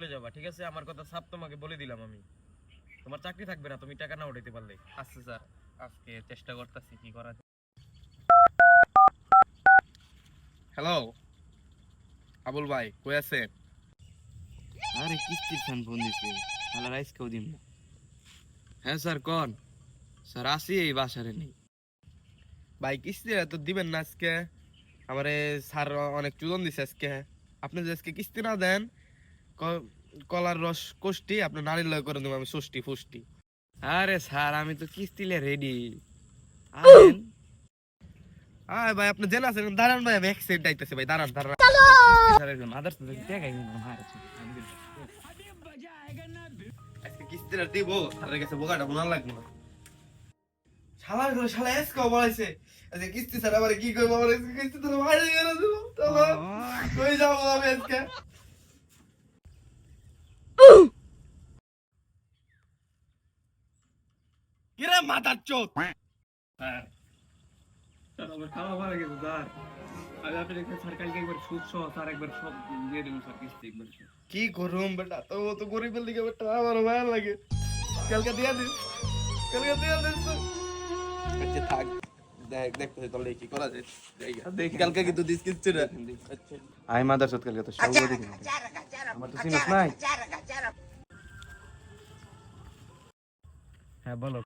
চলে যাবা, ঠিক আছে? আমার কথা সব তোমাকে বলে দিলাম আমি। তোমার চাকরি থাকবে না তুমি টাকা না উঠাইতে পারলে। আচ্ছা স্যার, আজকে চেষ্টা করতেছি কি করা যায়। হ্যালো আবুল ভাই, কই আছেন? আরে কিস্তির ফোন দিছে, তাহলে রাইস কেউ দিন না। হ্যাঁ স্যার কোন? স্যার আসি এই বাসারে নেই ভাই। কিস্তি তো দিবেন না আজকে? আমারে স্যার অনেক চুদন দিছে আজকে। আপনি যদি আজকে কিস্তি না দেন, কলার রস কোষ্টি আপনার নারীর লয় করে দেবো আমি ষষ্ঠী ফুষ্টি। আরে স্যার, আমি তো কিস্তিলে রেডি। আছেন আয় ভাই, আপনি জেনে আছেন? দাঁড়ান ভাই, আমি অ্যাক্সিডেন্ট আইতেছে ভাই, দাঁড়ান দাঁড়ান। কিস্তি স্যার একজন আদার্স তো টাকাই দিন না মারে। আজকে কিস্তিটা দিব, স্যারের কাছে বোকাটা মনে লাগবে না। শালার ঘরে শালা এসকে বলাইছে আজকে কিস্তি স্যার আমারে কি কইবো, আমার আজকে কিস্তি তো মাইরে গেল দিল। তাহলে কই যাব আমি আজকে? কিরে মাথার চোদ! স্যার আমার খাওয়া ভালো গেছে স্যার। আমি আপনার স্যার কালকে একবার সুদ সহ স্যার একবার সব দিয়ে দেবো স্যার, কিস্তি একবার। কি করুম বেটা, তো গরিবের দিকে বেটা আমার মায়া লাগে। কালকে দিয়া দিস, কালকে দিয়া দিস তো। আচ্ছা থাক, দেখতে তাহলে কি করা যায়। কালকে কিন্তু দিস কিস্তি না। আচ্ছা আই মাদার সৎ কালকে তো সব দিন আমার তো চিনিস নাই। হ্যাঁ বলো।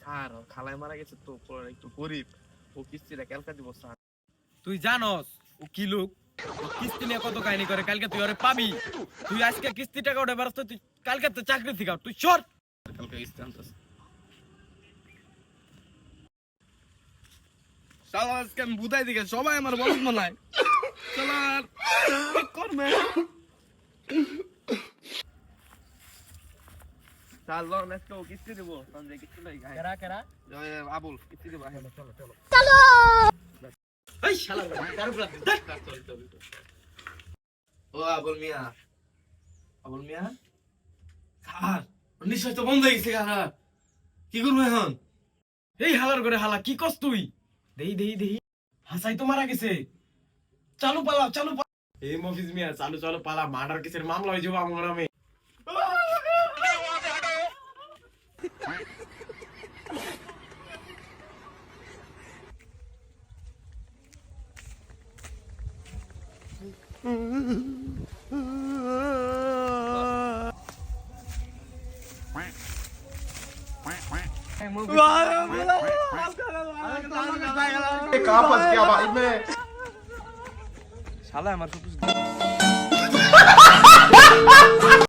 স্যার ওর খালায় মারা গেছে তো, ওর একটু গরিব, ও কিস্তিটা কালকে দিব স্যার। তুই জানোস ও কি লোক? ও কিস্তি নিয়ে কত কাহিনী করে। কালকে তুই ওরে পাবি। তুই আজকে কিস্তি টাকা উঠে পারছ, তুই কালকে তো চাকরি থেকে তুই সর। কালকে কিস্তি আনতেছে। শালা আজকে আমি বুঝাই দিকে সবাই আমার বলদ মনায়। শালা কি করবে? স্যার লোন আজকে ও কিস্তি দিব, সঞ্জয় কিস্তি নাই গায়। কেরা কেরা? আবুল কিস্তি দেব। চলো চলো। এই শালা কার উপর চল। ও আবুল মিয়া, আবুল মিয়া স্যার নিশ্চয় তো বন্ধ হয়ে গেছে। কারা কি করবো এখন? এই হালার করে হালা কি কস তুই? দেই দেই দেই হাসাই তো মারা গেছে। চালু পালা চালু পালা। এই মফিজ মিয়া চালু চালু পালা, মার্ডার কেসের মামলা হয়ে যাবো আমার নামে। कहाँ फंस गया भाई मैं? শালা আমার সব